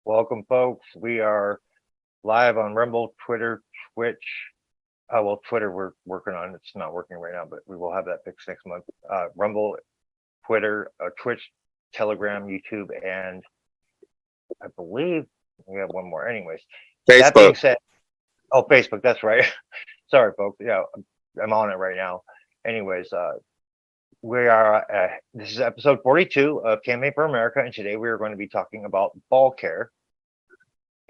Welcome, folks. We are live on Rumble, Twitter, Twitch. Twitter we're working on. It's not working right now, but we will have that fixed next month. Rumble, Twitter, Twitch, Telegram, YouTube, and I believe we have one more. Anyways, Facebook. That being said, Facebook. That's right. Sorry, folks. Yeah, I'm on it right now. Anyways, we are. This is episode 42 of Campaign for America, and today we are going to be talking about BallCare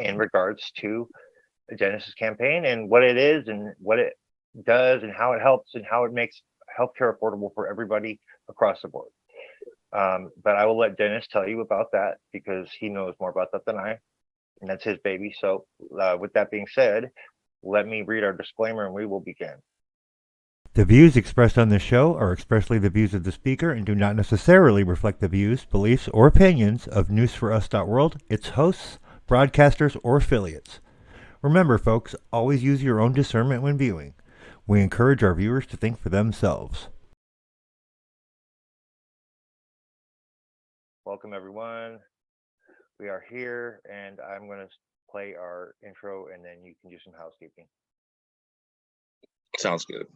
in regards to the Genesis campaign and what it is and what it does and how it helps and how it makes healthcare affordable for everybody across the board. But I will let Dennis tell you about that because he knows more about that than I, and that's his baby. So with that being said, let me read our disclaimer and we will begin. The views expressed on this show are expressly the views of the speaker and do not necessarily reflect the views, beliefs, or opinions of newsforus.world, its hosts, broadcasters, or affiliates. Remember, folks, always use your own discernment when viewing. We encourage our viewers to think for themselves. Welcome, everyone. We are here, and I'm going to play our intro, and then you can do some housekeeping. Sounds good.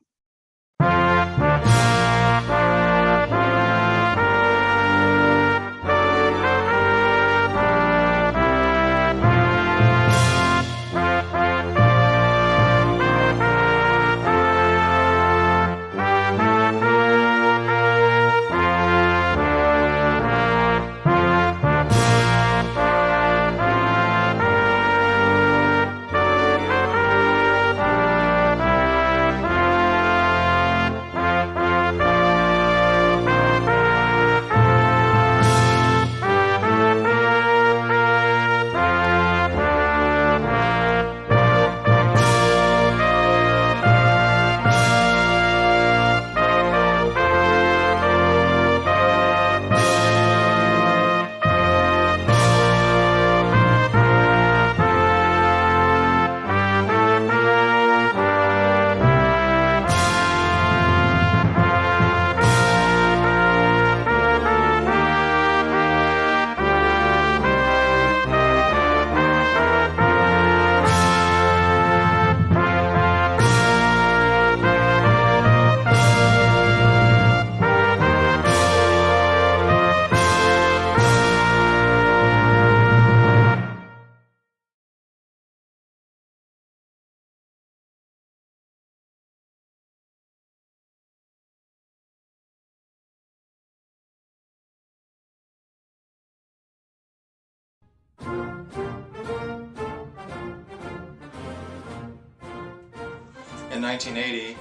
In 1980,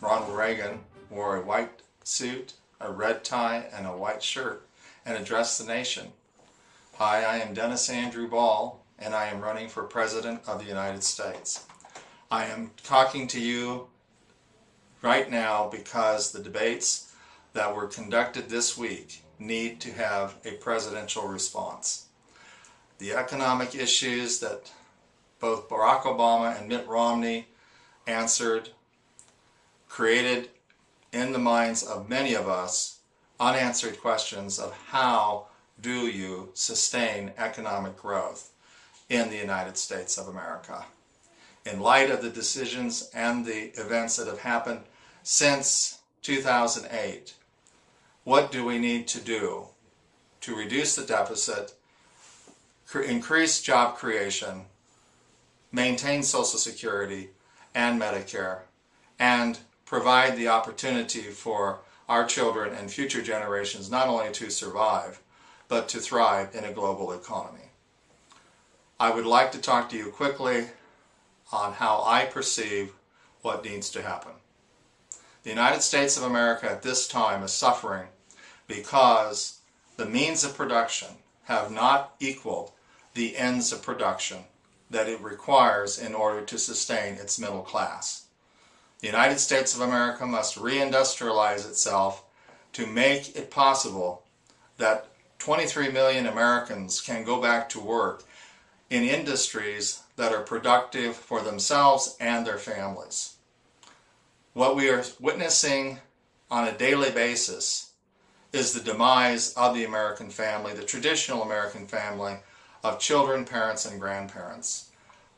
Ronald Reagan wore a white suit, a red tie, and a white shirt and addressed the nation. Hi, I am Dennis Andrew Ball, and I am running for President of the United States. I am talking to you right now because the debates that were conducted this week need to have a presidential response. The economic issues that both Barack Obama and Mitt Romney answered created in the minds of many of us unanswered questions of how do you sustain economic growth in the United States of America. In light of the decisions and the events that have happened since 2008, what do we need to do to reduce the deficit, increase job creation, maintain Social Security and Medicare, and provide the opportunity for our children and future generations not only to survive, but to thrive in a global economy. I would like to talk to you quickly on how I perceive what needs to happen. The United States of America at this time is suffering because the means of production have not equaled the ends of production that it requires in order to sustain its middle class. The United States of America must reindustrialize itself to make it possible that 23 million Americans can go back to work in industries that are productive for themselves and their families. What we are witnessing on a daily basis is the demise of the American family, the traditional American family, of children, parents, and grandparents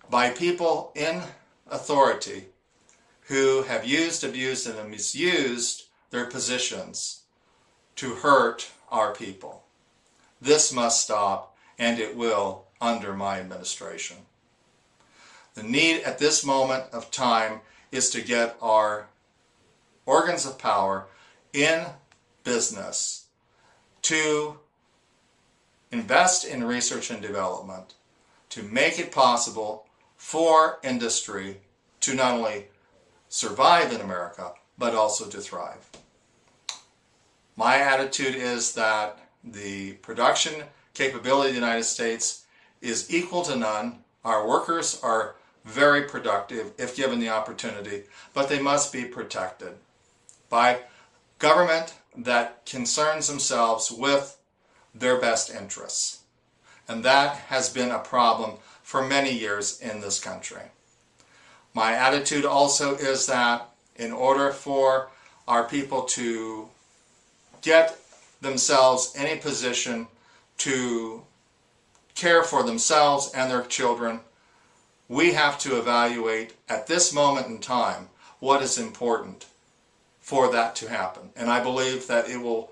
by people in authority who have used, abused, and misused their positions to hurt our people. This must stop, and it will under my administration. The need at this moment of time is to get our organs of power in business to invest in research and development to make it possible for industry to not only survive in America, but also to thrive. My attitude is that the production capability of the United States is equal to none. Our workers are very productive if given the opportunity, but they must be protected by government that concerns themselves with their best interests. And that has been a problem for many years in this country. My attitude also is that in order for our people to get themselves in a position to care for themselves and their children, we have to evaluate at this moment in time what is important for that to happen. And I believe that it will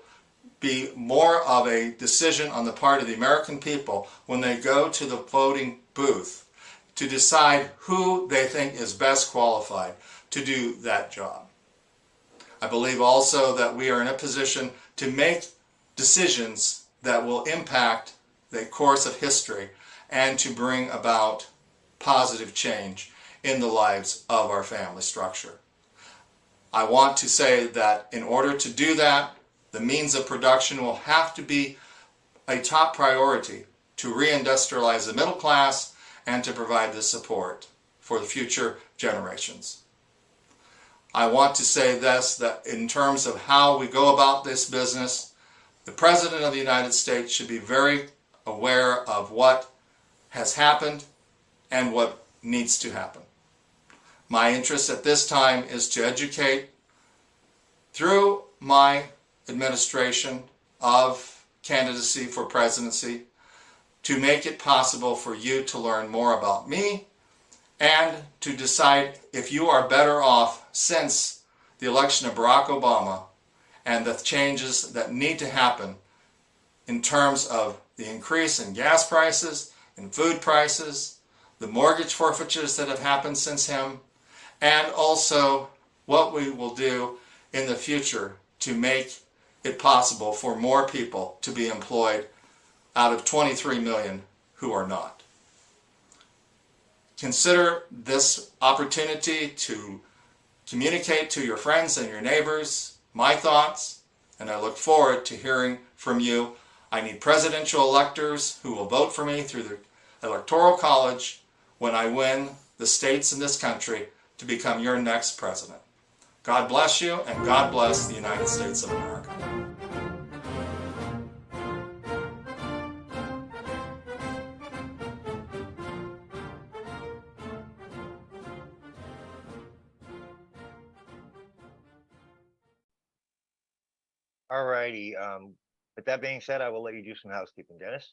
be more of a decision on the part of the American people when they go to the voting booth to decide who they think is best qualified to do that job. I believe also that we are in a position to make decisions that will impact the course of history and to bring about positive change in the lives of our family structure. I want to say that in order to do that, the means of production will have to be a top priority to reindustrialize the middle class and to provide the support for the future generations. I want to say this, that in terms of how we go about this business, the President of the United States should be very aware of what has happened and what needs to happen. My interest at this time is to educate through my administration of candidacy for presidency to make it possible for you to learn more about me and to decide if you are better off since the election of Barack Obama and the changes that need to happen in terms of the increase in gas prices, in food prices, the mortgage forfeitures that have happened since him, and also what we will do in the future to make it possible for more people to be employed out of 23 million who are not. Consider this opportunity to communicate to your friends and your neighbors my thoughts, and I look forward to hearing from you. I need presidential electors who will vote for me through the Electoral College when I win the states in this country to become your next president. God bless you, and God bless the United States of America. Alrighty. With that being said, I will let you do some housekeeping, Dennis.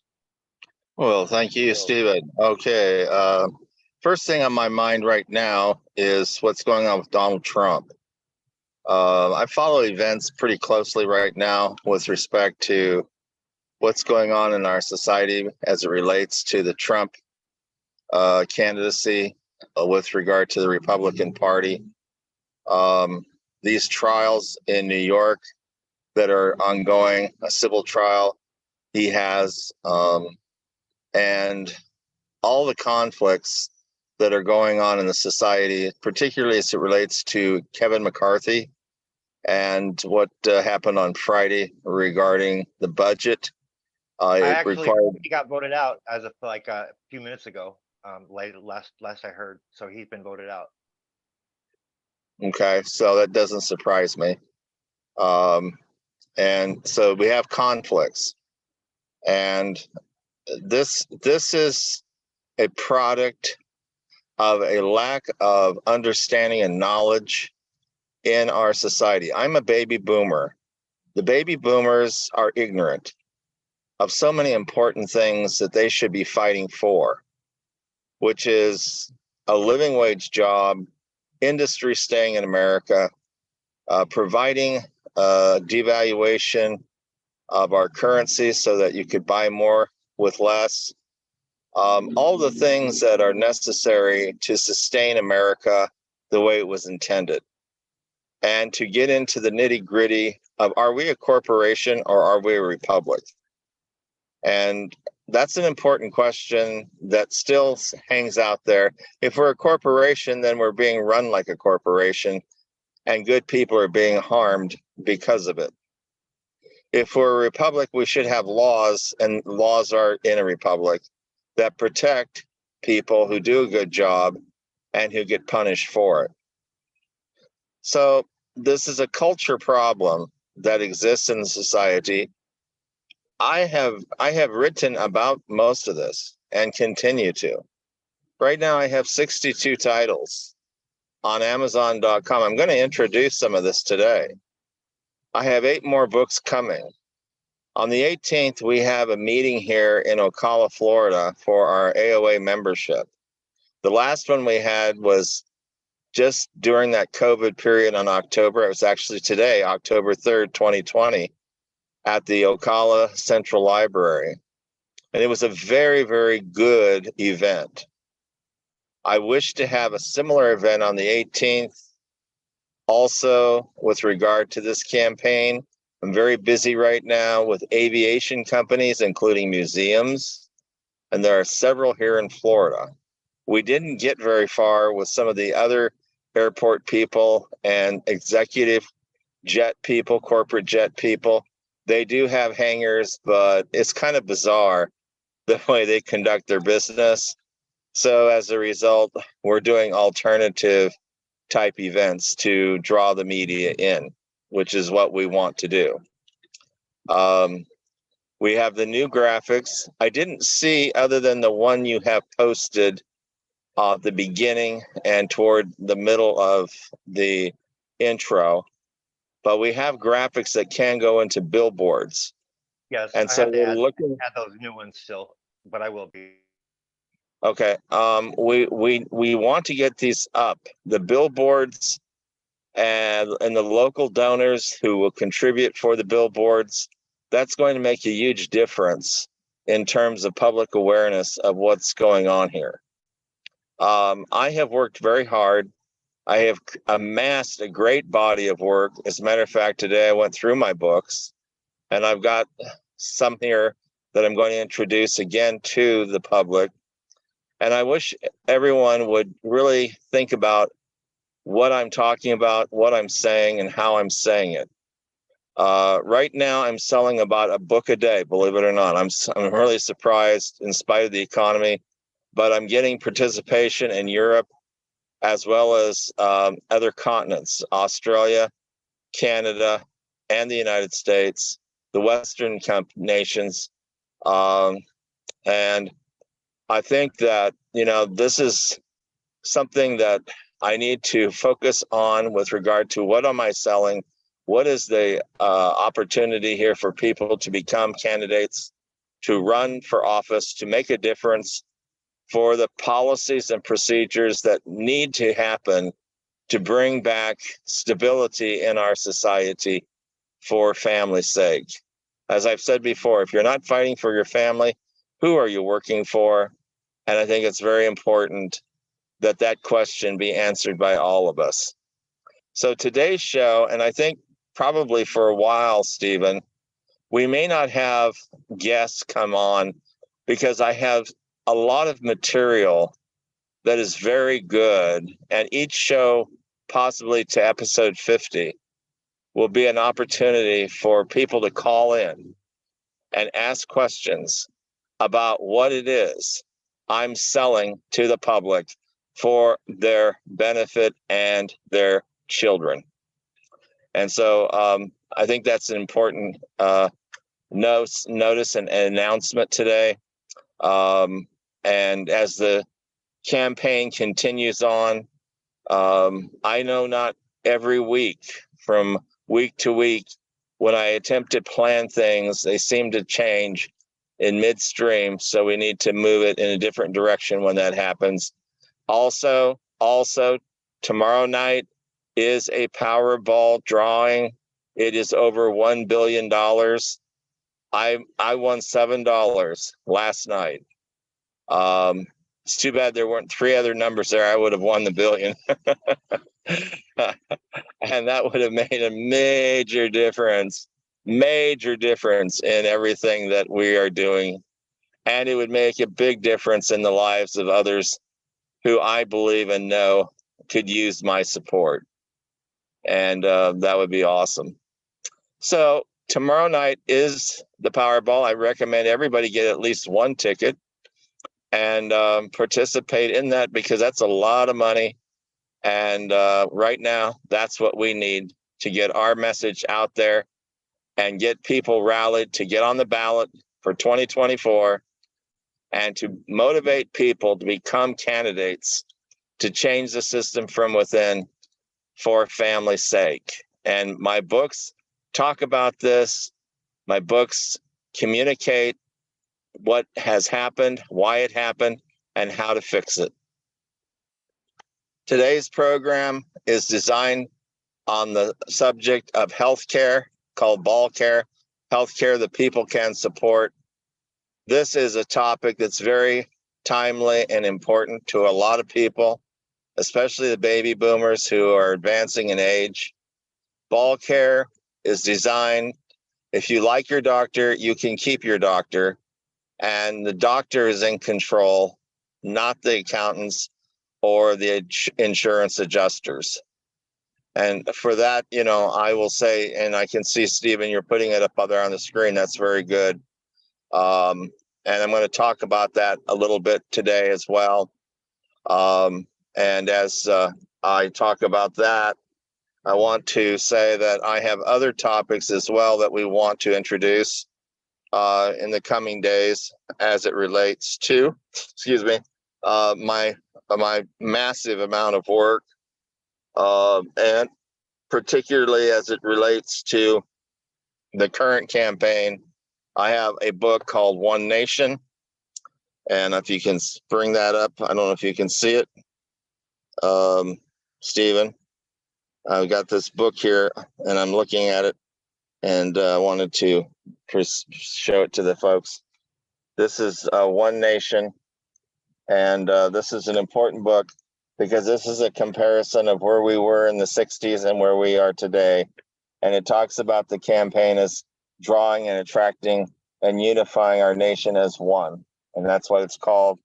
Well, thank you, Stephen. Okay. First thing on my mind right now is what's going on with Donald Trump. I follow events pretty closely right now with respect to what's going on in our society as it relates to the Trump candidacy with regard to the Republican Party. These trials in New York that are ongoing, a civil trial he has, and all the conflicts that are going on in the society, particularly as it relates to Kevin McCarthy and what happened on Friday regarding the budget. He got voted out as of like a few minutes ago. Last I heard, so he's been voted out. Okay, so that doesn't surprise me. And so we have conflicts, and this is a product of a lack of understanding and knowledge in our society. I'm a baby boomer. The baby boomers are ignorant. of so many important things that they should be fighting for, which is a living wage job, industry staying in America, providing devaluation of our currency so that you could buy more with less. All the things that are necessary to sustain America the way it was intended. And to get into the nitty gritty of, are we a corporation or are we a republic? And that's an important question that still hangs out there. If we're a corporation, then we're being run like a corporation, and good people are being harmed because of it. If we're a republic, we should have laws, and laws are in a republic, that protect people who do a good job and who get punished for it. So this is a culture problem that exists in society. I have written about most of this and continue to. Right now I have 62 titles on Amazon.com. I'm going to introduce some of this today. I have 8 more books coming. On the 18th, we have a meeting here in Ocala, Florida for our AOA membership. The last one we had was just during that COVID period on October. It was actually today, October 3rd, 2020, at the Ocala Central Library. And it was a very, very good event. I wish to have a similar event on the 18th. Also, with regard to this campaign, I'm very busy right now with aviation companies, including museums, and there are several here in Florida. We didn't get very far with some of the other airport people and executive jet people, corporate jet people. They do have hangars, but it's kind of bizarre the way they conduct their business. So as a result, we're doing alternative type events to draw the media in, which is what we want to do. We have the new graphics. I didn't see, other than the one you have posted at the beginning and toward the middle of the intro, but we have graphics that can go into billboards. Yes, And I so have to we're add looking. those new ones still, but I will be. Okay. We want to get these up. The billboards and the local donors who will contribute for the billboards, that's going to make a huge difference in terms of public awareness of what's going on here. I have worked very hard. I have amassed a great body of work. As a matter of fact, today I went through my books, and I've got some here that I'm going to introduce again to the public. And I wish everyone would really think about what I'm talking about, what I'm saying, and how I'm saying it. Right now, I'm selling about a book a day, believe it or not. I'm really surprised in spite of the economy, but I'm getting participation in Europe as well as other continents, Australia, Canada, and the United States, the Western nations. And I think that, this is something that I need to focus on with regard to what am I selling? What is the opportunity here for people to become candidates, to run for office, to make a difference for the policies and procedures that need to happen to bring back stability in our society for family's sake. As I've said before, if you're not fighting for your family, who are you working for? And I think it's very important that that question be answered by all of us. So today's show, and I think probably for a while, Stephen, we may not have guests come on because I have a lot of material that is very good. And each show, possibly to episode 50, will be an opportunity for people to call in and ask questions about what it is I'm selling to the public for their benefit and their children. And so I think that's an important notice and announcement today. And as the campaign continues on, I know not every week, from week to week, when I attempt to plan things, they seem to change in midstream. So we need to move it in a different direction when that happens. Also, tomorrow night is a Powerball drawing. It is over $1 billion. I won $7 last night. It's too bad there weren't 3 other numbers there. I would have won the billion. And that would have made a major difference in everything that we are doing. And it would make a big difference in the lives of others who I believe and know could use my support. And that would be awesome. So tomorrow night is the Powerball. I recommend everybody get at least one ticket and participate in that, because that's a lot of money. And right now, that's what we need to get our message out there and get people rallied to get on the ballot for 2024 and to motivate people to become candidates to change the system from within for family's sake. And my books talk about this. My books communicate what has happened, why it happened, and how to fix it. Today's program is designed on the subject of healthcare, called BallCare, healthcare that people can support. This is a topic that's very timely and important to a lot of people, especially the baby boomers who are advancing in age. BallCare is designed, if you like your doctor, you can keep your doctor, and the doctor is in control, not the accountants or the insurance adjusters. And for that, I will say, and I can see, Stephen, you're putting it up there on the screen. That's very good. And I'm going to talk about that a little bit today as well. And as I talk about that, I want to say that I have other topics as well that we want to introduce in the coming days as it relates to, my massive amount of work, and particularly as it relates to the current campaign. I have a book called One Nation, and if you can bring that up, I don't know if you can see it, Stephen. I've got this book here, and I'm looking at it, and I wanted to show it to the folks. This is One Nation, and this is an important book because this is a comparison of where we were in the 60s and where we are today. And it talks about the campaign as drawing and attracting and unifying our nation as one. And that's what it's called.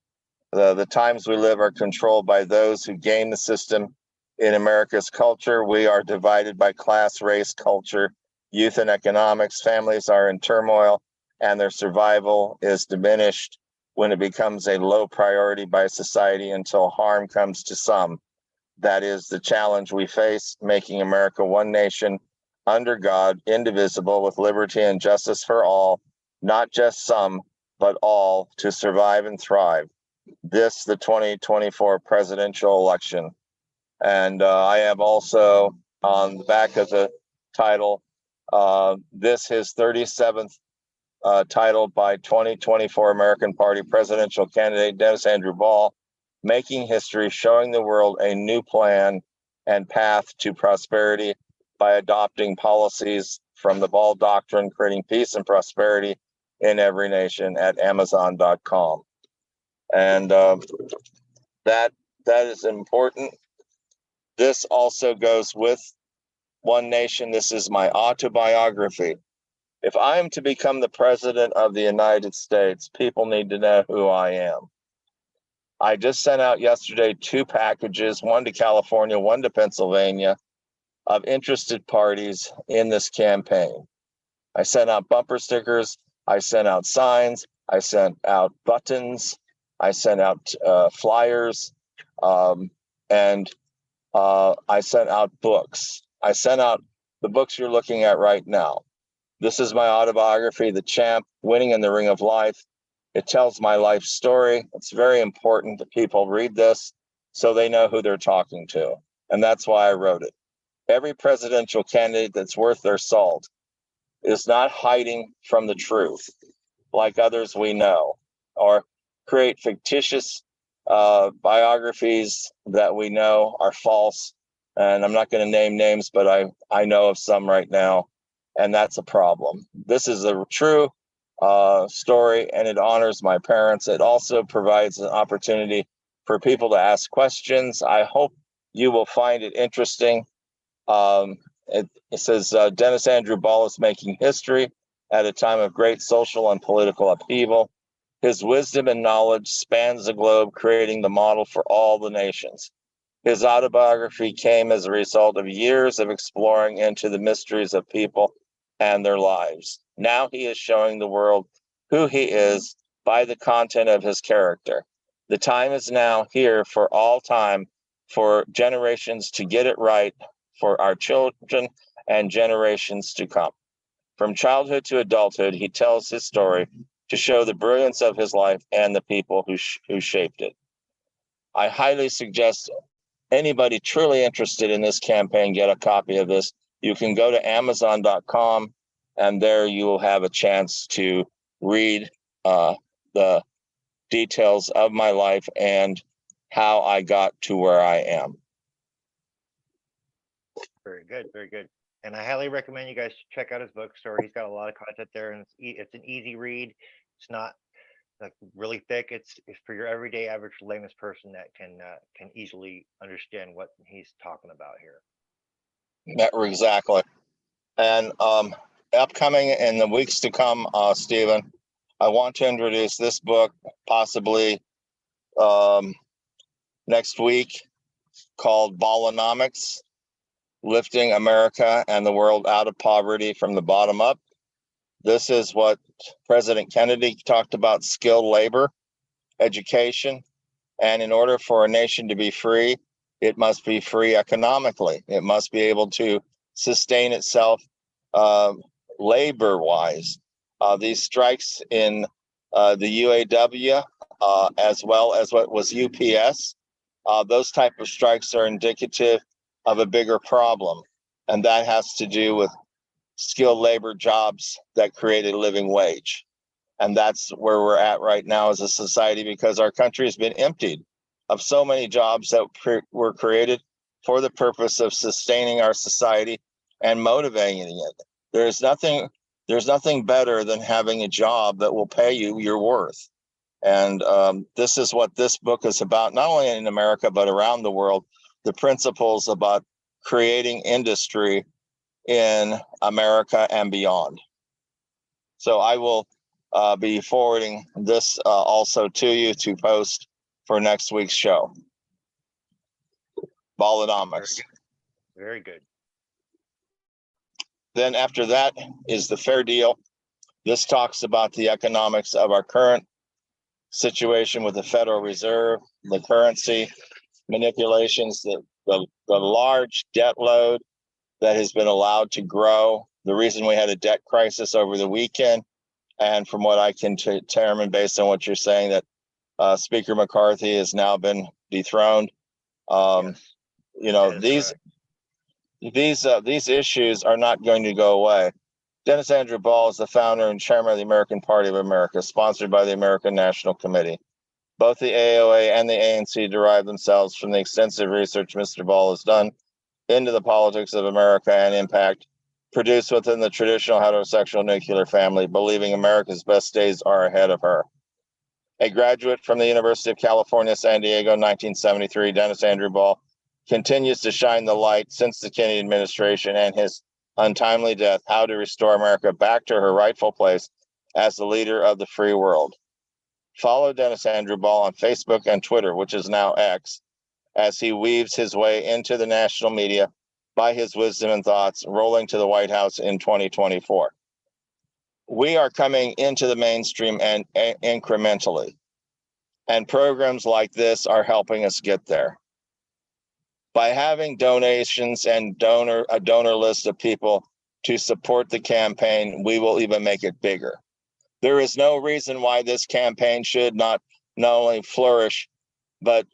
The times we live are controlled by those who game the system. In America's culture, we are divided by class, race, culture, youth, and economics. Families are in turmoil, and their survival is diminished when it becomes a low priority by society until harm comes to some. That is the challenge we face, making America one nation, under God, indivisible, with liberty and justice for all, not just some, but all, to survive and thrive. This, the 2024 presidential election. And I have also on the back of the title, this his 37th title by 2024 American Party presidential candidate Dennis Andrew Ball, Making History, Showing the World a New Plan and Path to Prosperity by Adopting Policies from the Ball Doctrine, Creating Peace and Prosperity in Every Nation, at Amazon.com. And that is important. This also goes with One Nation. This is my autobiography. If I am to become the president of the United States, people need to know who I am. I just sent out yesterday 2 packages, one to California, one to Pennsylvania, of interested parties in this campaign. I sent out bumper stickers. I sent out signs. I sent out buttons. I sent out flyers. And I sent out books. I sent out the books you're looking at right now. This is my autobiography, The Champ, Winning in the Ring of Life. It tells my life story. It's very important that people read this so they know who they're talking to. And that's why I wrote it. Every presidential candidate that's worth their salt is not hiding from the truth. like others we know, or create fictitious biographies that we know are false. And I'm not going to name names, but I know of some right now, and that's a problem. This is a true story, and it honors my parents. It also provides an opportunity for people to ask questions. I hope you will find it interesting. It says Dennis Andrew Ball is making history at a time of great social and political upheaval. His wisdom and knowledge spans the globe, creating the model for all the nations. His autobiography came as a result of years of exploring into the mysteries of people and their lives. Now he is showing the world who he is by the content of his character. The time is now here for all time, for generations to get it right, for our children and generations to come. From childhood to adulthood, he tells his story to show the brilliance of his life and the people who shaped it. I highly suggest anybody truly interested in this campaign get a copy of this. You can go to amazon.com, and there you will have a chance to read the details of my life and how I got to where I am. Very good, very good. And I highly recommend you guys check out his bookstore. He's got a lot of content there, and it's an easy read. It's not like really thick. It's for your everyday average layman's person that can easily understand what he's talking about here. Exactly. And upcoming in the weeks to come, Stephen, I want to introduce this book possibly next week, called Ballonomics: Lifting America and the World Out of Poverty from the Bottom Up. This is what President Kennedy talked about: skilled labor, education. And in order for a nation to be free, it must be free economically. It must be able to sustain itself labor-wise. These strikes in the UAW, as well as what was UPS, those type of strikes are indicative of a bigger problem. And that has to do with skilled labor jobs that create a living wage. And that's where we're at right now as a society, because our country has been emptied of so many jobs that were created for the purpose of sustaining our society and motivating it. There's nothing better than having a job that will pay you your worth. And this is what this book is about, not only in America, but around the world, the principles about creating industry in America and beyond. So I will be forwarding this also to you to post for next week's show. Ballonomics. Very good. Then after that is the fair deal. This talks about the economics of our current situation with the Federal Reserve, the currency manipulations, the large debt load that has been allowed to grow, the reason we had a debt crisis over the weekend. And from what I can determine, based on what you're saying, that Speaker McCarthy has now been dethroned. Yes, you know, these issues are not going to go away. Dennis Andrew Ball is the founder and chairman of the American Party of America, sponsored by the American National Committee. Both the AOA and the ANC derive themselves from the extensive research Mr. Ball has done into the politics of America and impact produced within the traditional heterosexual nuclear family, believing America's best days are ahead of her. A graduate from the University of California, San Diego, 1973, Dennis Andrew Ball continues to shine the light since the Kennedy administration and his untimely death, how to restore America back to her rightful place as the leader of the free world. Follow Dennis Andrew Ball on Facebook and Twitter, which is now X, as he weaves his way into the national media by his wisdom and thoughts, rolling to the White House in 2024. We are coming into the mainstream and incrementally, and programs like this are helping us get there. By having donations and a donor list of people to support the campaign, we will even make it bigger. There is no reason why this campaign should not only flourish, but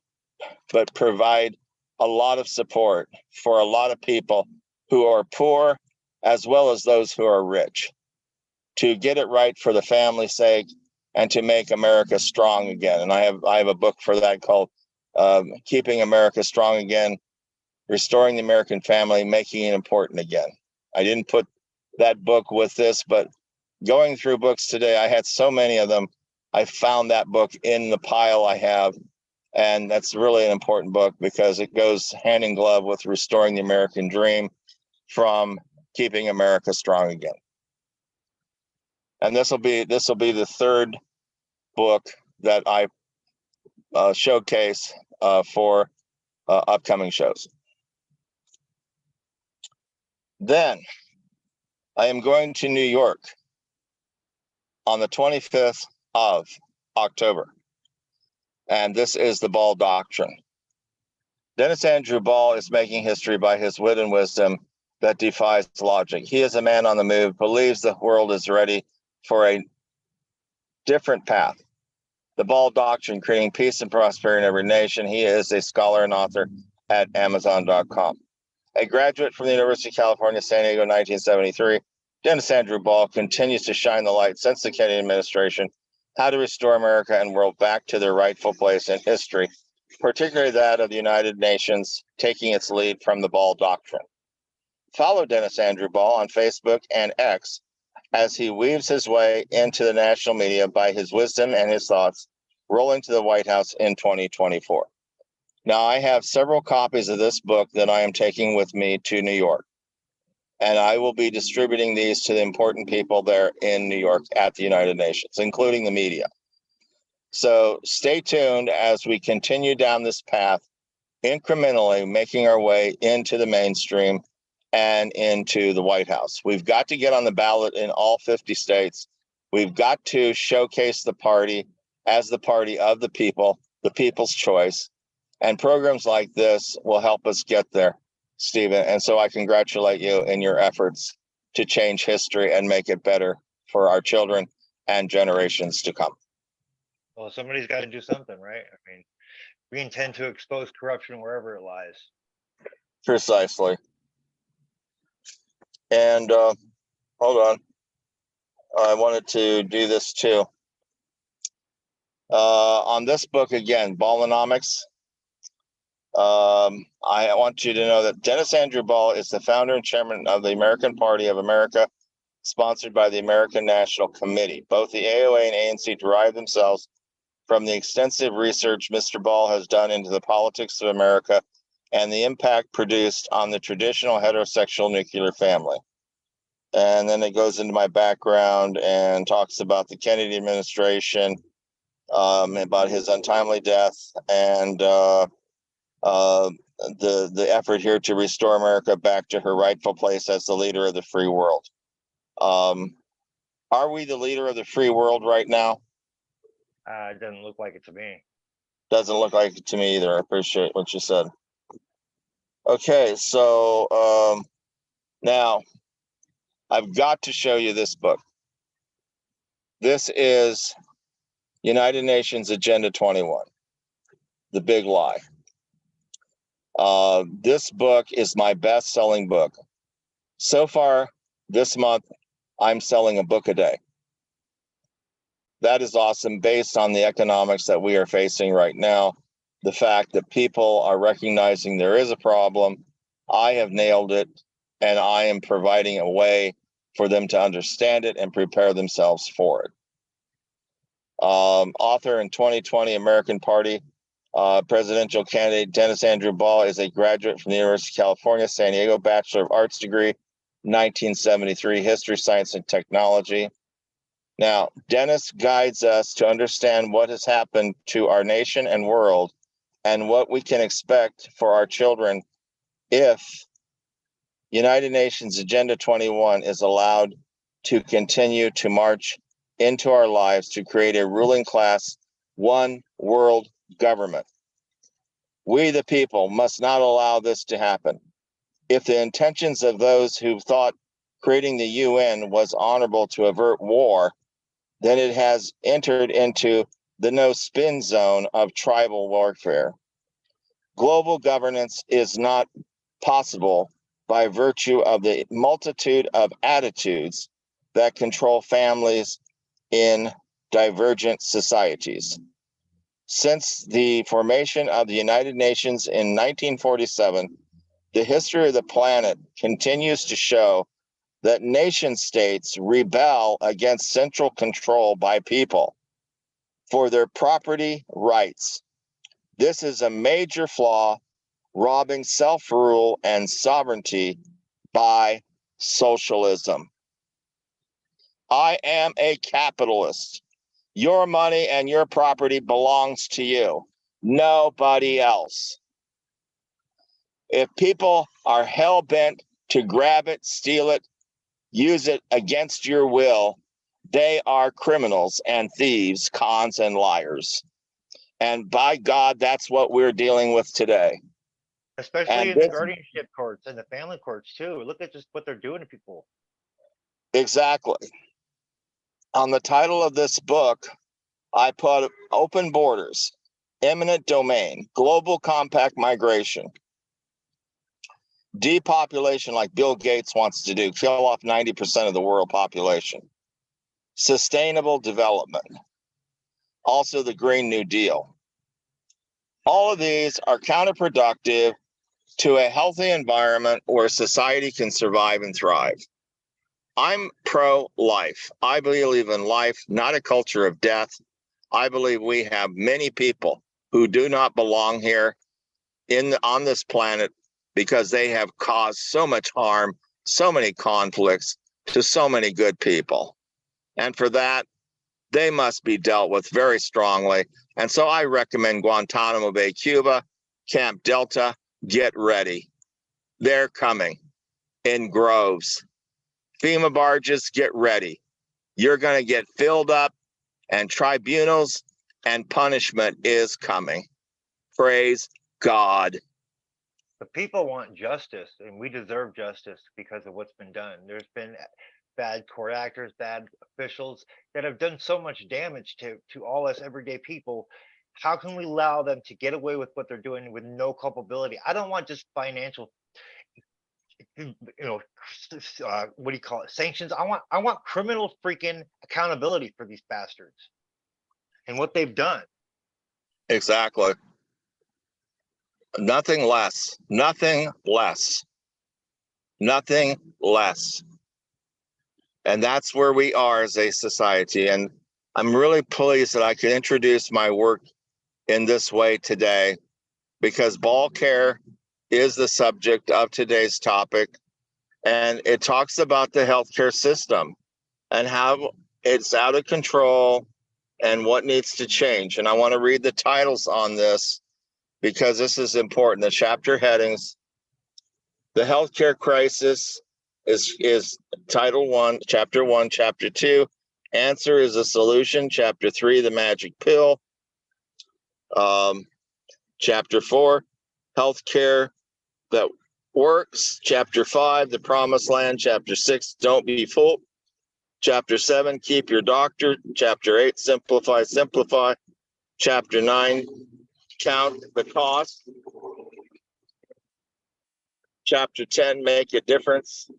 provide a lot of support for a lot of people who are poor, as well as those who are rich. to get it right for the family's sake and to make America strong again. And I have a book for that called Keeping America Strong Again, Restoring the American Family, Making it Important Again. I didn't put that book with this, but going through books today, I had so many of them. I found that book in the pile I have. And that's really an important book because it goes hand in glove with restoring the American dream from keeping America strong again. And this will be the third book that I showcase for upcoming shows. Then I am going to New York on the 25th of October. And this is the Ball Doctrine. Dennis Andrew Ball is making history by his wit and wisdom that defies logic. He is a man on the move, believes the world is ready for a different path. The Ball Doctrine, creating peace and prosperity in every nation. He is a scholar and author at Amazon.com. A graduate from the University of California, San Diego, 1973, Dennis Andrew Ball continues to shine the light since the Kennedy administration, how to restore America and world back to their rightful place in history, particularly that of the United Nations taking its lead from the Ball Doctrine. Follow Dennis Andrew Ball on Facebook and X as he weaves his way into the national media by his wisdom and his thoughts rolling to the White House in 2024. Now, I have several copies of this book that I am taking with me to New York, and I will be distributing these to the important people there in New York at the United Nations, including the media. So stay tuned as we continue down this path, incrementally making our way into the mainstream and into the White House. We've got to get on the ballot in all 50 states. We've got to showcase the party as the party of the people, the people's choice. And programs like this will help us get there, Stephen. And so I congratulate you in your efforts to change history and make it better for our children and generations to come. Well, somebody's got to do something, right? I mean, we intend to expose corruption wherever it lies. Precisely. And hold on. I wanted to do this too. On this book, again, Ballonomics, I want you to know that Dennis Andrew Ball is the founder and chairman of the American Party of America, sponsored by the American National Committee. Both the AOA and ANC derive themselves from the extensive research Mr. Ball has done into the politics of America and the impact produced on the traditional heterosexual nuclear family. And then it goes into my background and talks about the Kennedy administration, about his untimely death, and the effort here to restore America back to her rightful place as the leader of the free world. Are we the leader of the free world right now? It doesn't look like it to me. Doesn't look like it to me either. I appreciate what you said. Okay, so now I've got to show you this book. This is United Nations Agenda 21, The Big Lie. This book is my best-selling book. So far this month, I'm selling a book a day. That is awesome based on the economics that we are facing right now. The fact that people are recognizing there is a problem. I have nailed it, and I am providing a way for them to understand it and prepare themselves for it. Author in 2020 American Party presidential candidate Dennis Andrew Ball is a graduate from the University of California, San Diego, Bachelor of Arts degree, 1973, History, Science, and Technology. Now, Dennis guides us to understand what has happened to our nation and world and what we can expect for our children if United Nations Agenda 21 is allowed to continue to march into our lives to create a ruling class, one world government. We, the people, must not allow this to happen. If the intentions of those who thought creating the UN was honorable to avert war, then it has entered into the no-spin zone of tribal warfare. Global governance is not possible by virtue of the multitude of attitudes that control families in divergent societies. Since the formation of the United Nations in 1947, the history of the planet continues to show that nation states rebel against central control by people for their property rights. This is a major flaw, robbing self-rule and sovereignty by socialism. I am a capitalist. Your money and your property belongs to you, nobody else. If people are hell-bent to grab it, steal it, use it against your will, they are criminals and thieves, cons and liars. And by God, that's what we're dealing with today. Especially And in the this- guardianship courts and the family courts too. Look at just what they're doing to people. Exactly. On the title of this book, I put open borders, eminent domain, global compact migration, depopulation like Bill Gates wants to do, kill off 90% of the world population, sustainable development, also the Green New Deal. All of these are counterproductive to a healthy environment where society can survive and thrive. I'm pro-life. I believe in life, not a culture of death. I believe we have many people who do not belong here on this planet because they have caused so much harm, so many conflicts to so many good people. And for that, they must be dealt with very strongly. And so I recommend Guantanamo Bay, Cuba, Camp Delta, get ready. They're coming in groves. FEMA barges, get ready. You're going to get filled up, and tribunals and punishment is coming. Praise God. The people want justice, and we deserve justice because of what's been done. There's been bad court actors, bad officials that have done so much damage to all us everyday people. How can we allow them to get away with what they're doing with no culpability? I don't want just financial, what do you call it, sanctions. I want criminal freaking accountability for these bastards and what they've done. Exactly. Nothing less. Nothing less. Nothing less. And that's where we are as a society. And I'm really pleased that I could introduce my work in this way today, because BallCare is the subject of today's topic. And it talks about the healthcare system and how it's out of control and what needs to change. And I want to read the titles on this because this is important. The chapter headings: the healthcare crisis is title 1, chapter 1, chapter 2. Answer is a solution. Chapter 3, the magic pill. Chapter 4, healthcare that works. Chapter 5, the promised land. Chapter 6, don't be fooled. Chapter 7, keep your doctor. Chapter 8, simplify. Chapter 9, count the cost. Chapter 10, make a difference.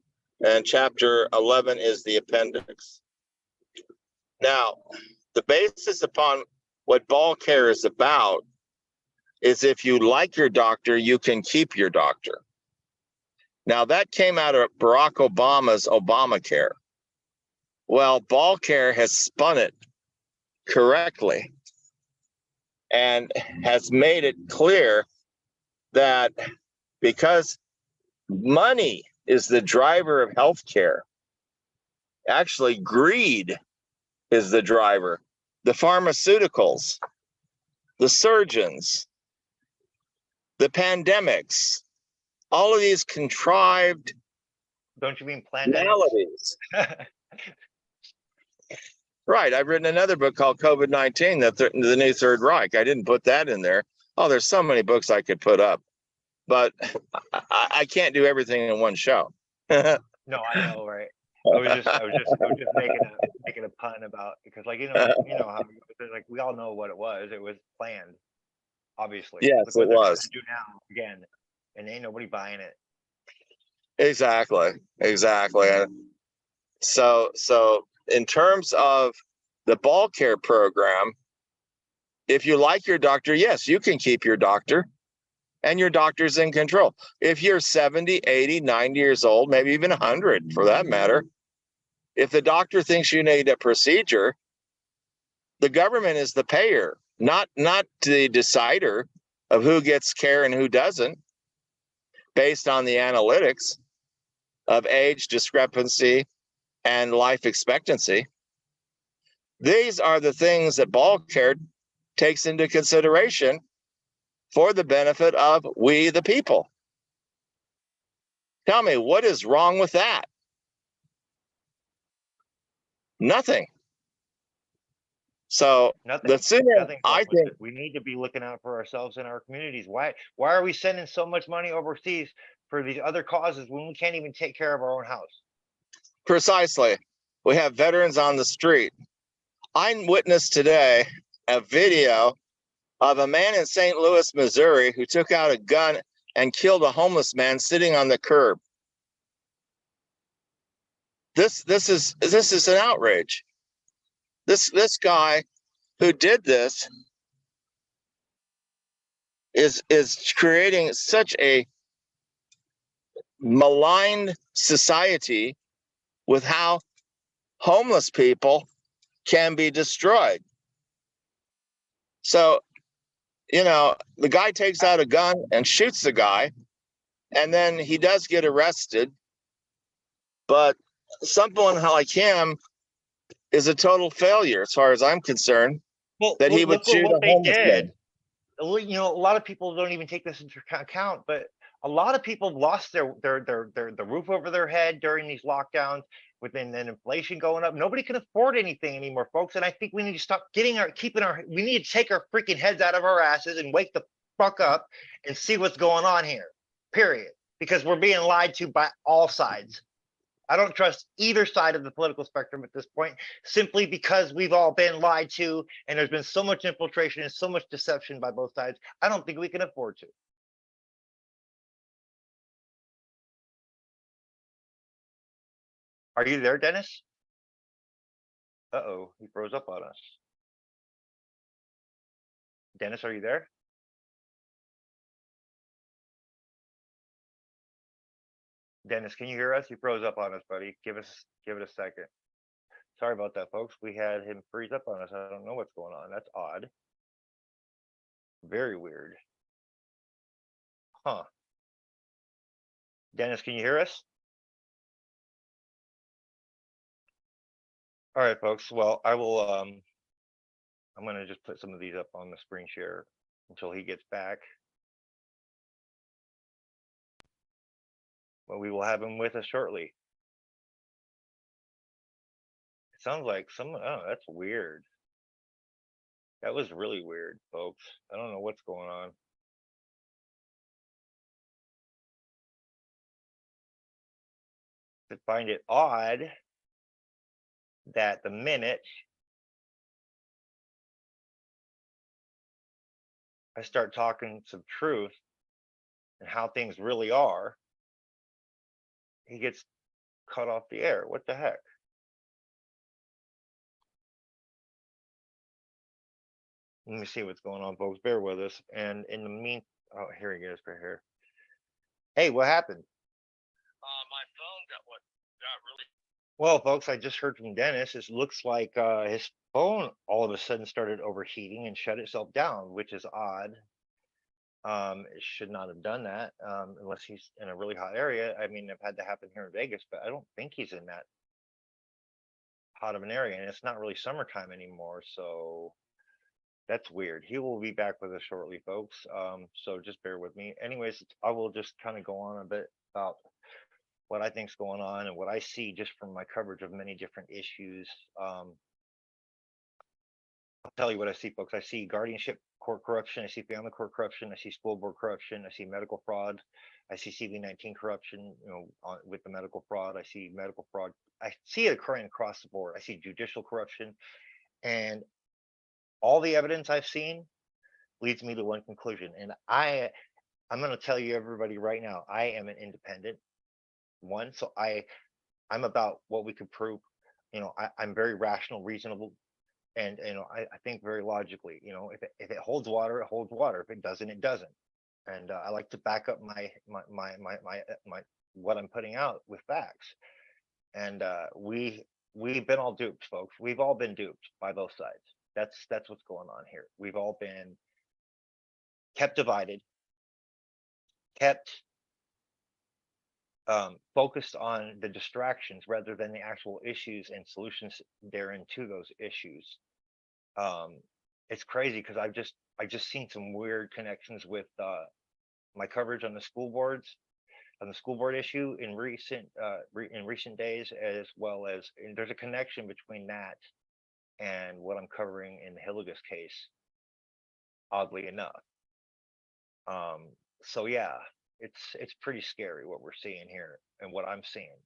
And chapter 11 is the appendix. Now, the basis upon what BallCare is about is if you like your doctor, you can keep your doctor. Now, that came out of Barack Obama's Obamacare. Well, BallCare has spun it correctly and has made it clear that because money is the driver of healthcare, actually greed is the driver. The pharmaceuticals, the surgeons, the pandemics, all of these contrived Don't you mean pandemics? maladies. Right. I've written another book called COVID-19, the New Third Reich. I didn't put that in there. Oh, there's so many books I could put up, but I can't do everything in one show. No, I know, right? I was just making a pun about, because like how like we all know what it was. It was planned, obviously. Yes, Look what it they're trying was. to do now again, and ain't nobody buying it. Exactly. So in terms of the BallCare program, if you like your doctor, yes, you can keep your doctor, and your doctor's in control. If you're 70, 80, 90 years old, maybe even 100 for that matter, if the doctor thinks you need a procedure, the government is the payer, not the decider of who gets care and who doesn't, based on the analytics of age discrepancy and life expectancy. These are the things that BallCare takes into consideration for the benefit of we the people. Tell me, what is wrong with that? Nothing. So Nothing. the sooner Nothing's wrong I with think it. We need to be looking out for ourselves and our communities. Why are we sending so much money overseas for these other causes when we can't even take care of our own house? precisely, we have veterans on the street. I witnessed today a video of a man in St. Louis, Missouri, who took out a gun and killed a homeless man sitting on the curb. This is an outrage. This guy who did this is creating such a maligned society with how homeless people can be destroyed. So, the guy takes out a gun and shoots the guy, and then he does get arrested. But someone like him is a total failure, as far as I'm concerned, Well, that he would look at shoot what a they homeless did. man. A lot of people don't even take this into account, but a lot of people lost their the roof over their head during these lockdowns. Within then inflation going up, nobody can afford anything anymore, folks. And I think we need to stop we need to take our freaking heads out of our asses and wake the fuck up and see what's going on here. Period. Because we're being lied to by all sides. I don't trust either side of the political spectrum at this point, simply because we've all been lied to and there's been so much infiltration and so much deception by both sides. I don't think we can afford to. Are you there, Dennis? Uh-oh, he froze up on us. Dennis, are you there? Dennis, can you hear us? You froze up on us, buddy. Give it a second. Sorry about that, folks. We had him freeze up on us. I don't know what's going on. That's odd. Very weird. Huh. Dennis, can you hear us? All right, folks. Well, I will I'm gonna just put some of these up on the screen share until he gets back. But we will have him with us shortly. It sounds like oh, that's weird. That was really weird, folks. I don't know what's going on. I find it odd that the minute I start talking some truth and how things really are, he gets cut off the air. What the heck? Let me see what's going on, folks. Bear with us. And in the oh, here he is right here. Hey, what happened? My phone got really. Well, folks, I just heard from Dennis. It looks like his phone all of a sudden started overheating and shut itself down, which is odd. It should not have done that unless he's in a really hot area. I mean, I've had that happen here in Vegas, but I don't think he's in that hot of an area, and it's not really summertime anymore. So that's weird. He will be back with us shortly, folks. So just bear with me. Anyways, I will just kind of go on a bit about what I think's going on and what I see just from my coverage of many different issues. I'll tell you what I see, folks. I see guardianship court corruption. I see family court corruption. I see school board corruption. I see medical fraud. I see CV-19 corruption, with the medical fraud. I see medical fraud. I see it occurring across the board. I see judicial corruption, and all the evidence I've seen leads me to one conclusion. And I'm going to tell you, everybody, right now, I am an independent one. So I I'm about what we could prove. I'm very rational, reasonable, and I think very logically. If it holds water, it holds water. If it doesn't, it doesn't. And I like to back up my what I'm putting out with facts. And we've been all duped, folks. We've all been duped by both sides. That's what's going on here. We've all been kept divided, kept focused on the distractions rather than the actual issues and solutions therein to those issues. It's crazy because I just seen some weird connections with my coverage on the school boards, on the school board issue in recent days, as well as, and there's a connection between that and what I'm covering in the Hillegas case, oddly enough. So yeah, it's pretty scary what we're seeing here and what I'm seeing.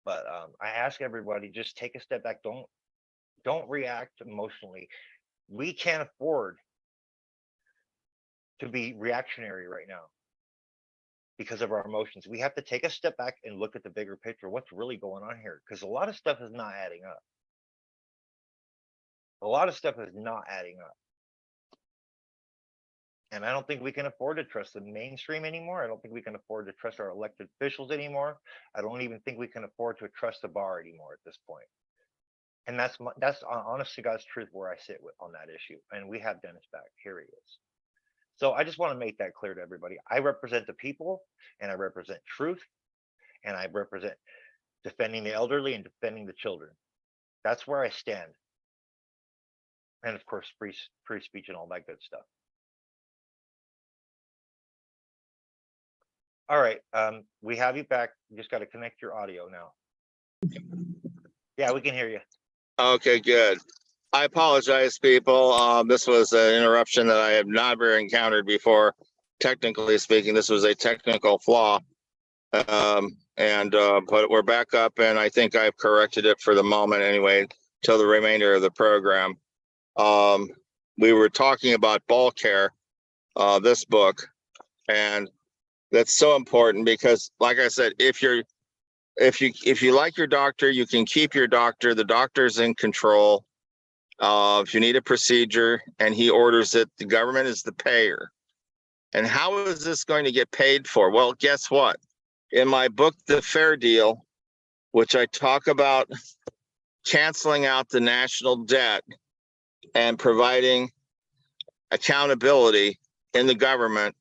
But I ask everybody, just take a step back. Don't react emotionally. We can't afford to be reactionary right now because of our emotions. We have to take a step back and look at the bigger picture. What's really going on here? Because a lot of stuff is not adding up. A lot of stuff is not adding up. And I don't think we can afford to trust the mainstream anymore. I don't think we can afford to trust our elected officials anymore. I don't even think we can afford to trust the bar anymore at this point. And that's honest to God's truth where I sit with on that issue. And we have Dennis back. Here he is. So I just want to make that clear to everybody. I represent the people, and I represent truth, and I represent defending the elderly and defending the children. That's where I stand. And of course, free speech and all that good stuff. All right, we have you back. You just got to connect your audio now. Yeah, we can hear you. Okay, good. I apologize, people. This was an interruption that I have never encountered before. Technically speaking, this was a technical flaw. But we're back up, and I think I've corrected it for the moment anyway, till the remainder of the program. We were talking about BallCare, this book, and that's so important because, like I said, if you like your doctor, you can keep your doctor. The doctor's in control. If you need a procedure and he orders it, the government is the payer. And how is this going to get paid for? Well, guess what? In my book, The Fair Deal, which I talk about canceling out the national debt and providing accountability in the government,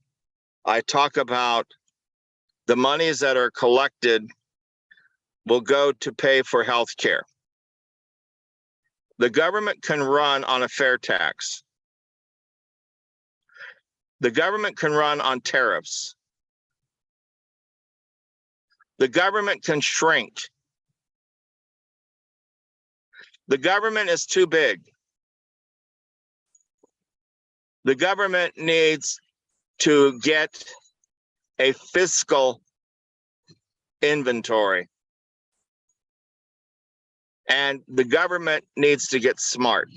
I talk about the monies that are collected will go to pay for health care. The government can run on a fair tax. The government can run on tariffs. The government can shrink. The government is too big. The government needs to get a fiscal inventory. And the government needs to get smart.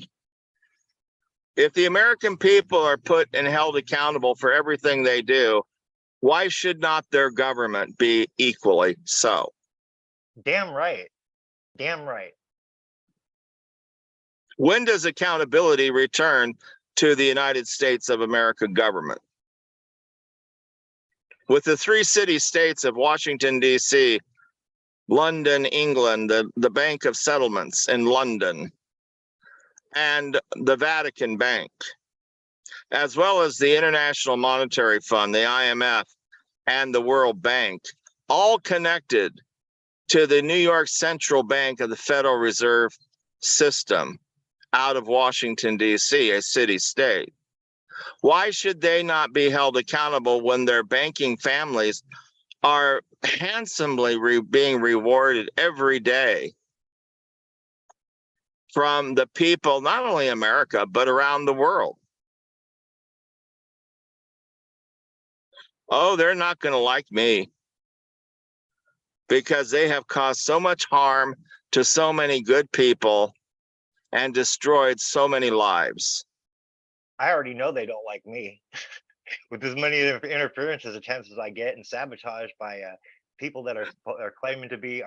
If the American people are put and held accountable for everything they do, why should not their government be equally so? Damn right. Damn right. When does accountability return to the United States of America government? With the three city-states of Washington, D.C., London, England, the Bank of Settlements in London, and the Vatican Bank, as well as the International Monetary Fund, the IMF, and the World Bank, all connected to the New York Central Bank of the Federal Reserve System out of Washington, D.C., a city-state. Why should they not be held accountable when their banking families are handsomely being rewarded every day from the people, not only America, but around the world? Oh, they're not going to like me because they have caused so much harm to so many good people and destroyed so many lives. I already know they don't like me. With as many interferences attempts as I get and sabotage by people that are claiming to be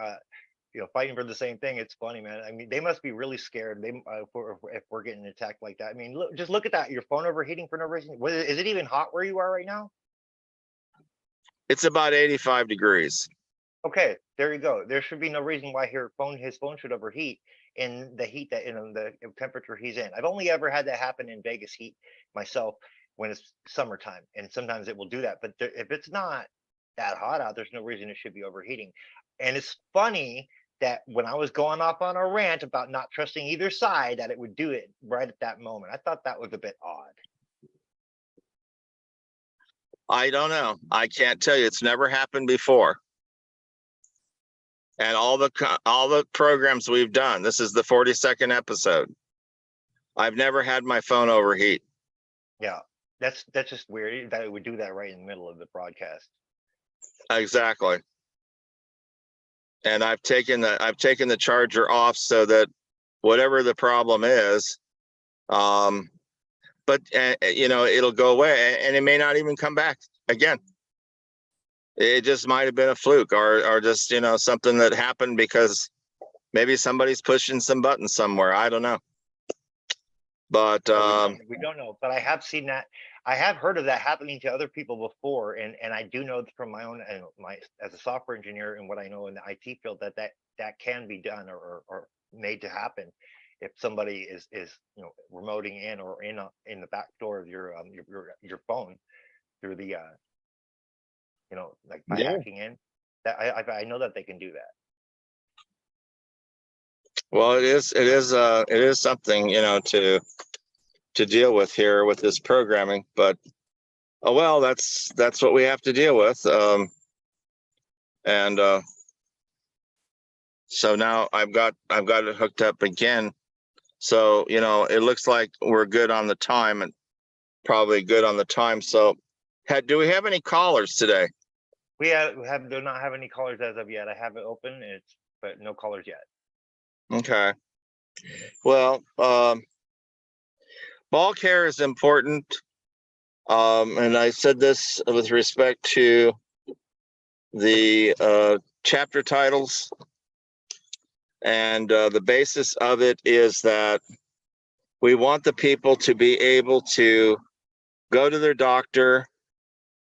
fighting for the same thing. It's funny, man. I mean, they must be really scared. They if we're getting attacked like that. I mean, just look at that. Your phone overheating for no reason. Is it even hot where you are right now? It's about 85 degrees. Okay, there you go. There should be no reason why his phone should overheat in the heat that in the temperature he's in. I've only ever had that happen in Vegas heat myself when it's summertime, and sometimes it will do that. But if it's not that hot out, there's no reason it should be overheating. And it's funny that when I was going off on a rant about not trusting either side, that it would do it right at that moment. I thought that was a bit odd. I don't know. I can't tell you. It's never happened before. And all the programs we've done, this is the 42nd episode. I've never had my phone overheat. Yeah, that's just weird that it would do that right in the middle of the broadcast. Exactly. And I've taken the charger off so that whatever the problem is, but it'll go away, and it may not even come back again. It just might have been a fluke, or just something that happened because maybe somebody's pushing some buttons somewhere. I don't know. But we don't know. But I have seen that. I have heard of that happening to other people before, and I do know from my own as a software engineer and what I know in the IT field that can be done or made to happen if somebody is remoting in or in the back door of your phone through the like by hacking in. That I know that they can do that. Well, it is something to deal with here with this programming, but oh well, that's what we have to deal with. And so now I've got it hooked up again. So it looks like we're good on the time, and probably good on the time. So, do we have any callers today? We do not have any callers as of yet. I have it open, but no callers yet. Okay. Well, BallCare is important. And I said this with respect to the chapter titles. And the basis of it is that we want the people to be able to go to their doctor,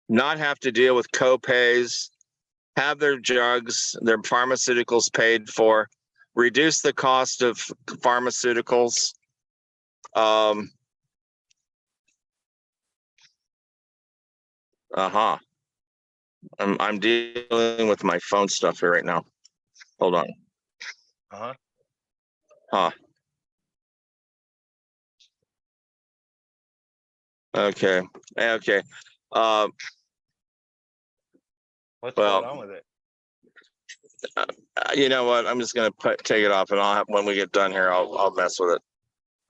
not have to deal with co-pays, have their drugs, their pharmaceuticals paid for, reduce the cost of pharmaceuticals. I'm dealing with my phone stuff here right now. Hold on. Okay. What's going on with it? You know what? I'm just gonna take it off, and when we get done here, I'll mess with it.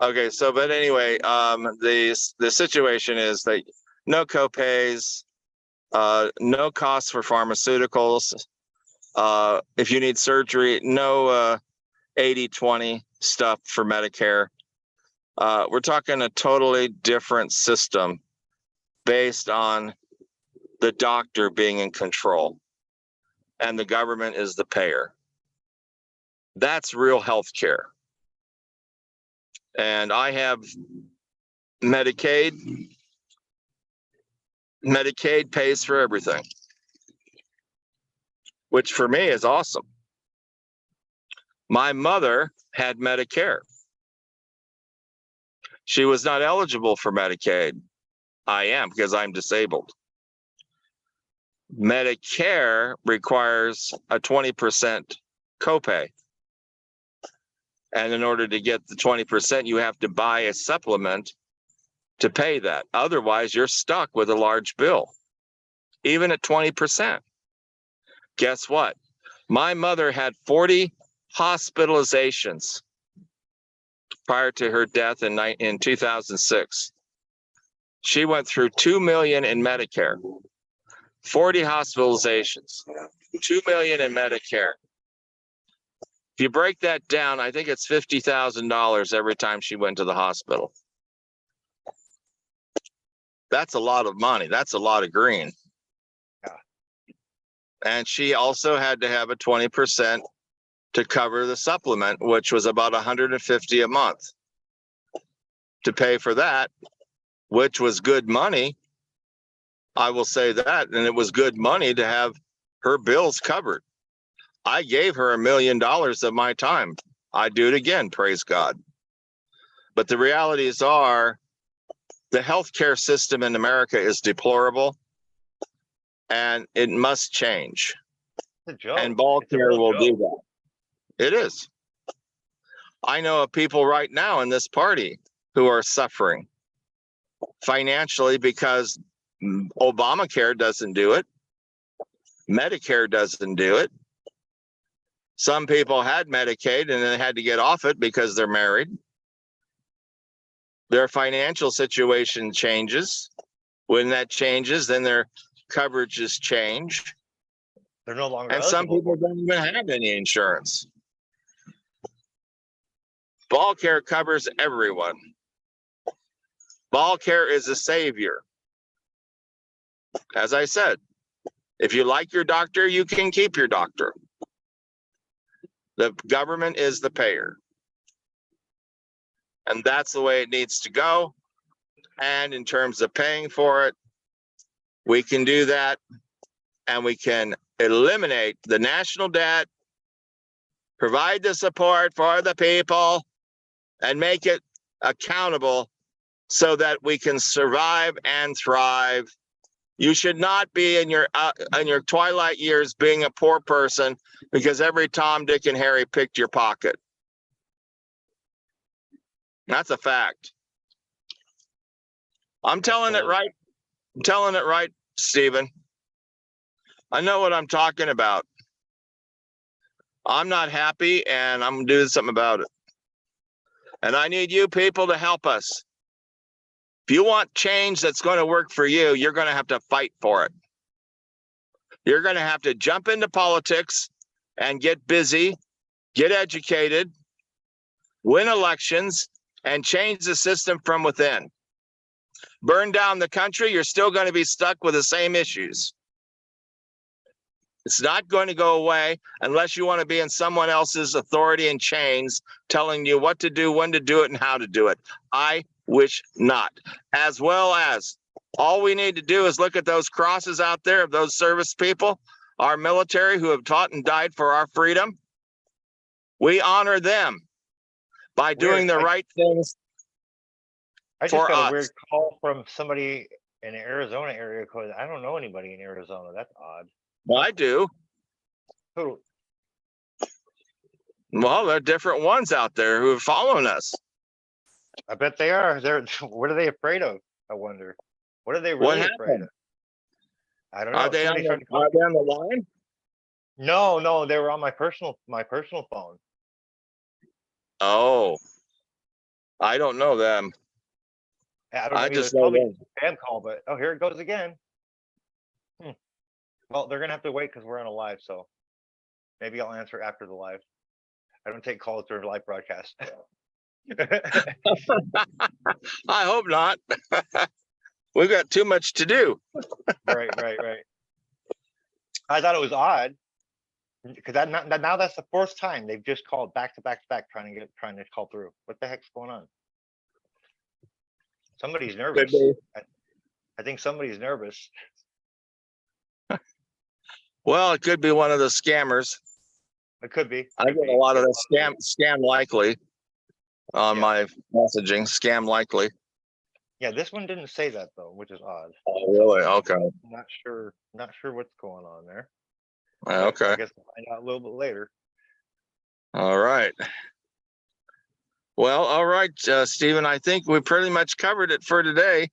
Okay. So, but anyway, the situation is that no copays, no costs for pharmaceuticals. If you need surgery, no 80/20 stuff for Medicare. We're talking a totally different system based on the doctor being in control and the government is the payer. That's real health care. And I have Medicaid. Medicaid pays for everything, which for me is awesome. My mother had Medicare. She was not eligible for Medicaid. I am, because I'm disabled. Medicare requires a 20% copay. And in order to get the 20%, you have to buy a supplement to pay that. Otherwise, you're stuck with a large bill, even at 20%. Guess what? My mother had 40 hospitalizations prior to her death in 2006. She went through $2 million in Medicare, 40 hospitalizations, $2 million in Medicare. If you break that down, I think it's $50,000 every time she went to the hospital. That's a lot of money. That's a lot of green. Yeah. And she also had to have a 20% to cover the supplement, which was about $150 a month to pay for that, which was good money. I will say that. And it was good money to have her bills covered. I gave her $1 million of my time. I'd do it again, praise God. But the realities are the healthcare system in America is deplorable and it must change. It's a joke. And It's a BallCare real will joke. do that. It is. I know of people right now in this party who are suffering financially because Obamacare doesn't do it. Medicare doesn't do it. Some people had Medicaid and then had to get off it because they're married. Their financial situation changes. When that changes, then their coverages change. They're no longer And some eligible. people don't even have any insurance. BallCare covers everyone. BallCare is a savior. As I said, if you like your doctor, you can keep your doctor. The government is the payer. And that's the way it needs to go. And in terms of paying for it, we can do that. And we can eliminate the national debt, provide the support for the people, and make it accountable so that we can survive and thrive. You should not be in your twilight years being a poor person because every Tom, Dick, and Harry picked your pocket. That's a fact. I'm telling it right. I'm telling it right, Stephen. I know what I'm talking about. I'm not happy and I'm doing something about it. And I need you people to help us. If you want change that's going to work for you, you're going to have to fight for it. You're going to have to jump into politics and get busy, get educated, win elections, and change the system from within. Burn down the country, you're still going to be stuck with the same issues. It's not going to go away unless you want to be in someone else's authority and chains telling you what to do, when to do it, and how to do it. I wish not. As well as all we need to do is look at those crosses out there of those service people, our military who have taught and died for our freedom. We honor them by doing the right things. I just for got us. a weird call from somebody in the Arizona area code. I don't know anybody in Arizona. That's odd. Well, I do. Who? Well, there are different ones out there who are following us. I bet they are. They're what are they afraid of? I wonder. What are they What really afraid happened? of? I don't know. Are they on Somebody tried to the, call are me. they on the line? No, they were on my personal phone. Oh, I don't know them. I don't know I either. just It's know probably them. a spam call, but oh, here it goes again. Well, they're gonna have to wait because we're on a live, so maybe I'll answer after the live. I don't take calls during live broadcast. I hope not. We've got too much to do. Right. I thought it was odd because now that's the fourth time they've just called back to back trying to call through. What the heck's going on? Somebody's nervous. be. I think somebody's nervous. Well, it could be one of the scammers. It could be. I get a lot of the scam likely on my messaging. Scam likely. Yeah, this one didn't say that though, which is odd. Oh, really? Okay. Not sure what's going on there. Okay. I guess we'll find out a little bit later. All right. Well, all right, Stephen, I think we pretty much covered it for today.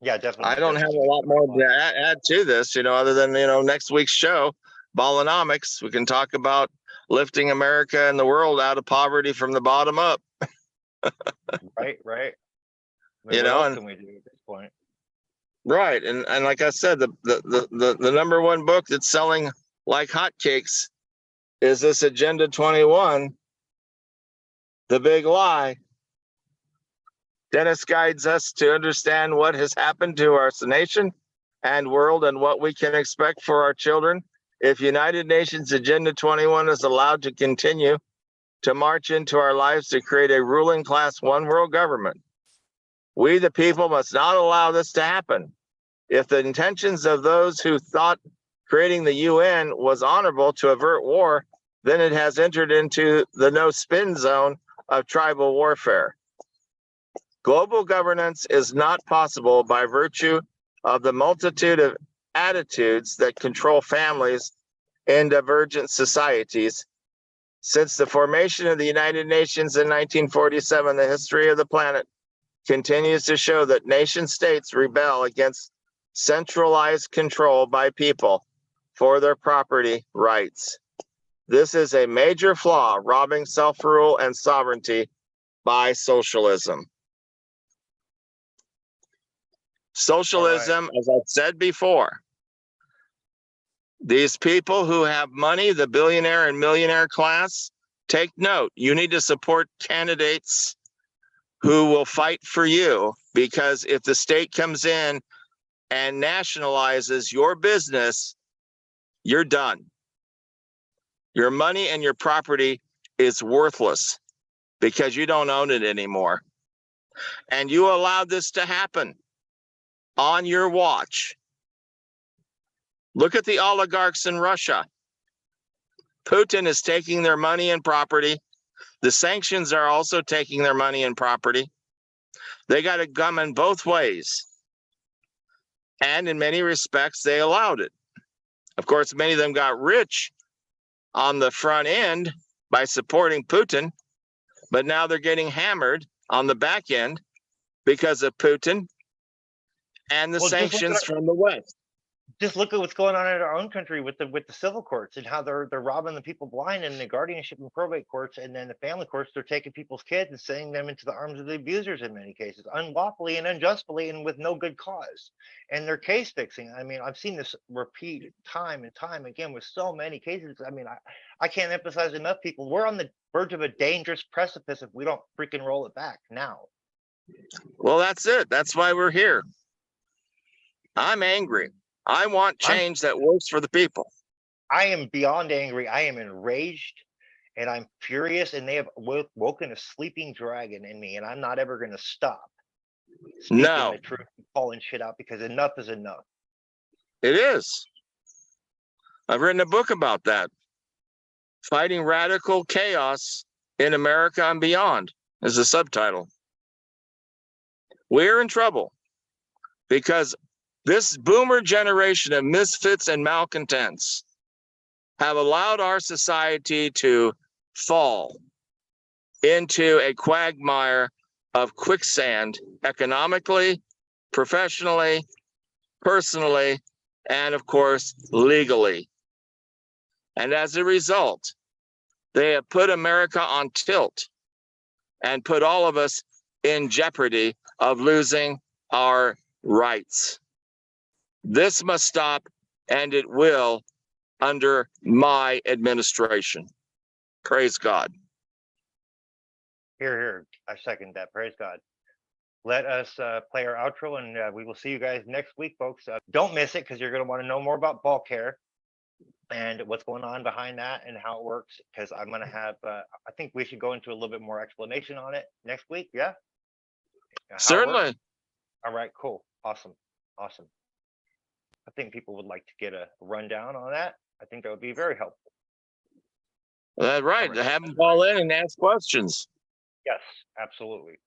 Yeah, definitely. I don't have a lot more to add to this, other than, next week's show, Ballonomics. We can talk about lifting America and the world out of poverty from the bottom up. Right. I You mean, what know, else and- can we do at this point? Right. And like I said, the number one book that's selling like hotcakes is this Agenda 21, The Big Lie. Dennis guides us to understand what has happened to our nation and world and what we can expect for our children if United Nations Agenda 21 is allowed to continue to march into our lives to create a ruling class one world government. We, the people, must not allow this to happen. If the intentions of those who thought creating the UN was honorable to avert war, then it has entered into the no spin zone of tribal warfare. Global governance is not possible by virtue of the multitude of attitudes that control families in divergent societies. Since the formation of the United Nations in 1947, the history of the planet continues to show that nation states rebel against centralized control by people for their property rights. This is a major flaw, robbing self-rule and sovereignty by socialism. Socialism, as I've said before, these people who have money, the billionaire and millionaire class, take note. You need to support candidates who will fight for you, because if the state comes in and nationalizes your business, you're done. Your money and your property is worthless because you don't own it anymore. And you allowed this to happen on your watch. Look at the oligarchs in Russia. Putin is taking their money and property. The sanctions are also taking their money and property. They got it coming both ways. And in many respects, they allowed it. Of course, many of them got rich on the front end by supporting Putin, but now they're getting hammered on the back end because of Putin and the sanctions from the West. Just look at what's going on in our own country with the civil courts and how they're robbing the people blind in the guardianship and probate courts, and then the family courts, they're taking people's kids and sending them into the arms of the abusers in many cases, unlawfully and unjustly and with no good cause. And they're case fixing. I mean, I've seen this repeat time and time again with so many cases. I mean, I can't emphasize enough, people. We're on the verge of a dangerous precipice if we don't freaking roll it back now. Well, that's it. That's why we're here. I'm angry. I want change that works for the people. I am beyond angry. I am enraged and I'm furious, and they have woken a sleeping dragon in me, and I'm not ever going to stop speaking the truth and calling shit out, because enough is enough. It is. I've written a book about that. Fighting Radical Chaos in America and Beyond is the subtitle. We're in trouble because this boomer generation of misfits and malcontents have allowed our society to fall into a quagmire of quicksand economically, professionally, personally, and of course, legally. And as a result, they have put America on tilt and put all of us in jeopardy of losing our rights. This must stop, and it will, under my administration. Praise God. Here, here. I second that. Praise God. Let us play our outro, and we will see you guys next week, folks. Don't miss it, because you're going to want to know more about BallCare and what's going on behind that and how it works, because I'm going to have, I think we should go into a little bit more explanation on it next week. Yeah? Certainly. All right, cool. Awesome. Awesome. I think people would like to get a rundown on that. I think that would be very helpful. That's right. To have them call in and ask questions. Yes, absolutely.